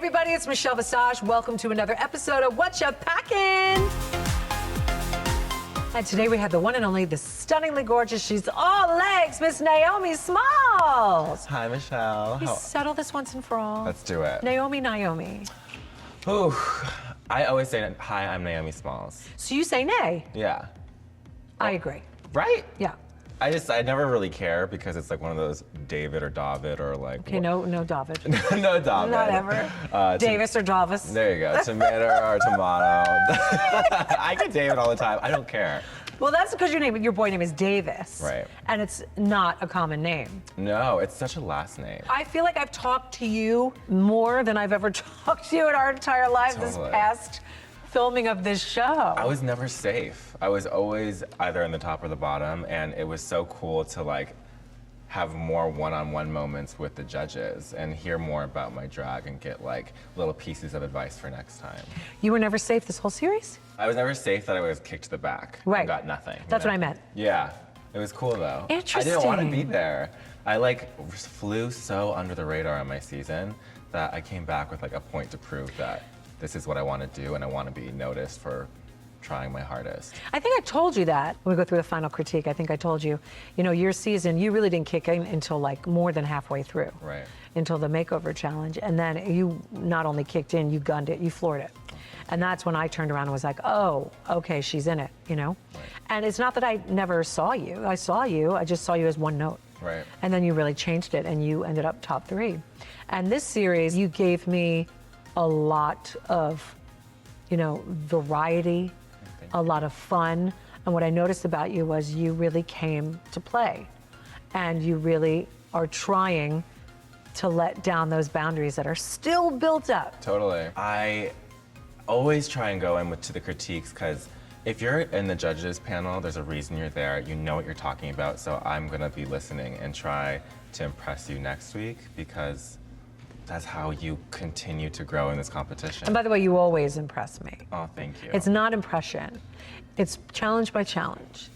everybody, it's Michelle Visage. Welcome to another episode of Whatcha Packin. And today we have the one and only, the stunningly gorgeous, she's all legs, Miss Naomi Smalls. Hi, Michelle. Let's settle this once and for all. Let's do it. Naomi. Ooh, I always say, hi, I'm Naomi Smalls. So you say nay. Yeah. I agree. Right? Yeah. I never really care because it's like one of those David or David or like. Okay, no David. No David. Not ever. Davis or Davis. There you go. Tomato or tomato. I get David all the time. I don't care. Well, that's because your boy name is Davis. Right. And it's not a common name. No, it's such a last name. I feel like I've talked to you more than I've ever talked to you in our entire lives this past filming of this show. I was never safe. I was always either in the top or the bottom, and it was so cool to like have more one-on-one moments with the judges and hear more about my drag and get like little pieces of advice for next time. You were never safe this whole series? I was never safe that I was kicked to the back. Right. And got nothing. That's what I meant. Yeah. It was cool though. Interesting. I didn't want to be there. I like flew so under the radar on my season that I came back with like a point to prove that this is what I want to do and I want to be noticed for trying my hardest. I think I told you that when we go through the final critique. I think I told you, your season, you really didn't kick in until like more than halfway through. Right. Until the makeover challenge. And then you not only kicked in, you gunned it, you floored it. And that's when I turned around and was like, oh, okay, she's in it, Right. And it's not that I never saw you. I saw you, I just saw you as one note. Right. And then you really changed it and you ended up top 3. And this series, you gave me a lot of, variety, a lot of fun. And what I noticed about you was you really came to play. And you really are trying to let down those boundaries that are still built up. Totally. I always try and go in to the critiques because if you're in the judges panel, there's a reason you're there. You know what you're talking about. So I'm going to be listening and try to impress you next week because that's how you continue to grow in this competition. And by the way, you always impress me. Oh, thank you. It's not impression. It's challenge by challenge.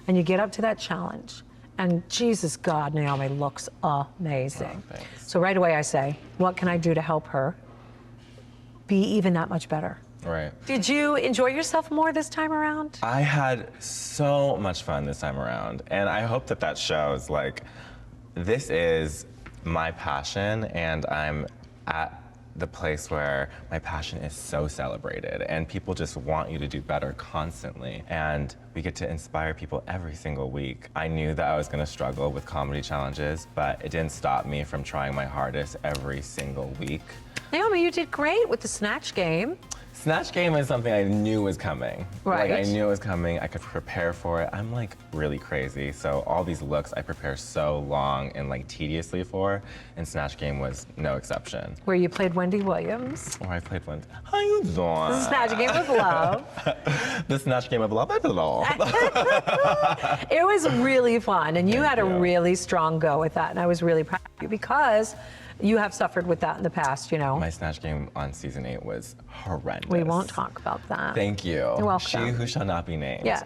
And you get up to that challenge, and Jesus God, Naomi looks amazing. Oh, thanks. So right away I say, what can I do to help her be even that much better? Right. Did you enjoy yourself more this time around? I had so much fun this time around, and I hope that shows. Like, this is my passion, and I'm at the place where my passion is so celebrated, and people just want you to do better constantly, and we get to inspire people every single week. I knew that I was going to struggle with comedy challenges, but it didn't stop me from trying my hardest every single week. Naomi, you did great with the Snatch Game. Snatch Game is something I knew was coming. Right. Like, I knew it was coming. I could prepare for it. I'm like really crazy. So all these looks I prepare so long and like tediously for, and Snatch Game was no exception. Where you played Wendy Williams. Oh, I played one. How you doing? The Snatch Game of Love. The Snatch Game of Love. I don't know. It was really fun, and you had a really strong go with that, and I was really proud of you because you have suffered with that in the past, My Snatch Game on season 8 was horrendous. We won't talk about that. Thank you. You're welcome. She who shall not be named. Yeah,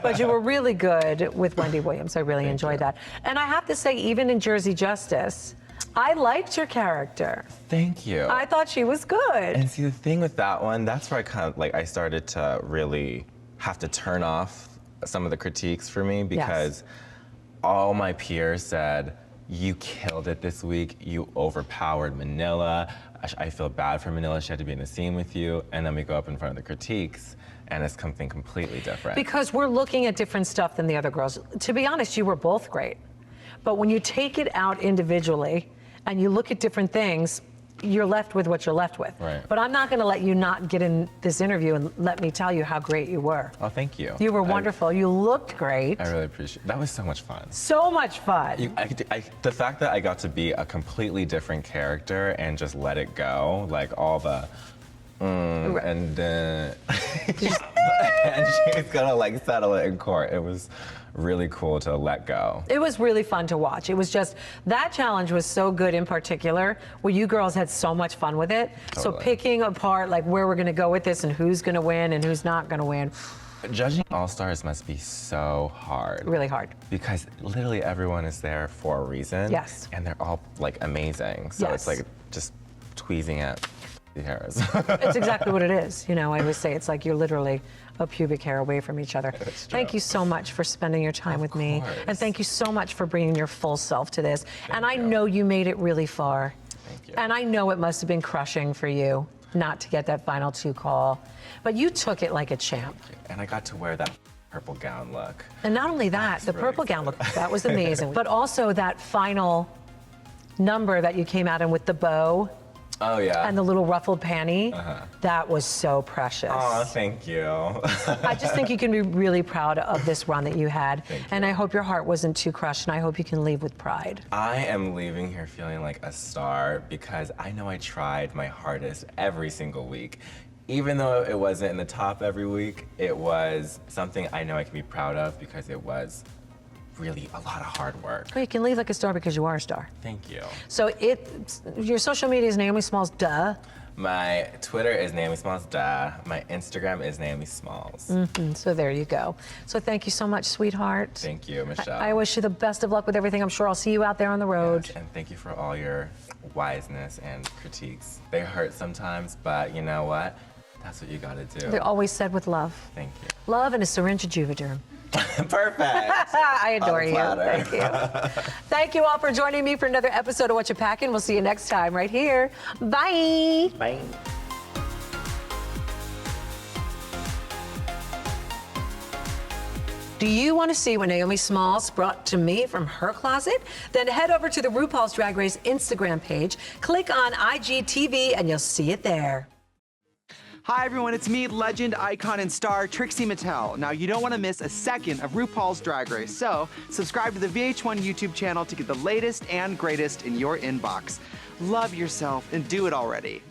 but you were really good with Wendy Williams. I really enjoyed that. And I have to say, even in Jersey Justice, I liked your character. Thank you. I thought she was good. And see, the thing with that one, that's where I started to really have to turn off some of the critiques for me because all my peers said, you killed it this week. You overpowered Manila. I feel bad for Manila. She had to be in the scene with you. And then we go up in front of the critiques, and it's something completely different. Because we're looking at different stuff than the other girls. To be honest, you were both great. But when you take it out individually and you look at different things, you're left with what you're left with. Right. But I'm not going to let you not get in this interview and let me tell you how great you were. Oh, thank you. You were wonderful. You looked great. I really appreciate it. That was so much fun. So much fun. The fact that I got to be a completely different character and just let it go, like all the and and she's gonna like settle it in court. It was really cool to let go. It was really fun to watch. It was just, that challenge was so good in particular, where you girls had so much fun with it. Totally. So picking apart like where we're gonna go with this and who's gonna win and who's not gonna win. Judging All-Stars must be so hard. Really hard. Because literally everyone is there for a reason. Yes. And they're all like amazing. So Yes. it's like just tweezing it. hairs. It's exactly what it is. You know, I always say it's like you're literally a pubic hair away from each other. Thank you so much for spending your time with me. And thank you so much for bringing your full self to this. And I know you made it really far. Thank you. And I know it must have been crushing for you not to get that final 2 call. But you took it like a champ. And I got to wear that purple gown look. And not only that, the purple gown look, that was amazing. But also that final number that you came out in with the bow. Oh, yeah. And the little ruffled panty. That was so precious. Oh, thank you. I just think you can be really proud of this run that you had. Thank you. And I hope your heart wasn't too crushed, and I hope you can leave with pride. I am leaving here feeling like a star because I know I tried my hardest every single week. Even though it wasn't in the top every week, it was something I know I can be proud of because it was really a lot of hard work. Well, you can leave like a star because you are a star. Thank you. So your social media is Naomi Smalls, duh. My Twitter is Naomi Smalls, duh. My Instagram is Naomi Smalls. So there you go. So thank you so much, sweetheart. Thank you, Michelle. I wish you the best of luck with everything. I'm sure I'll see you out there on the road. Yes, and thank you for all your wiseness and critiques. They hurt sometimes, but you know what? That's what you gotta do. They're always said with love. Thank you. Love and a syringe of Juvederm. Perfect. I adore you. platter. Thank you. Thank you all for joining me for another episode of Whatcha Packin. We'll see you next time right here. Bye. Bye. Do you want to see what Naomi Smalls brought to me from her closet? Then head over to the RuPaul's Drag Race Instagram page, click on IGTV, and you'll see it there. Hi everyone, it's me, legend, icon, and star Trixie Mattel. Now you don't want to miss a second of RuPaul's Drag Race, so subscribe to the VH1 YouTube channel to get the latest and greatest in your inbox. Love yourself and do it already.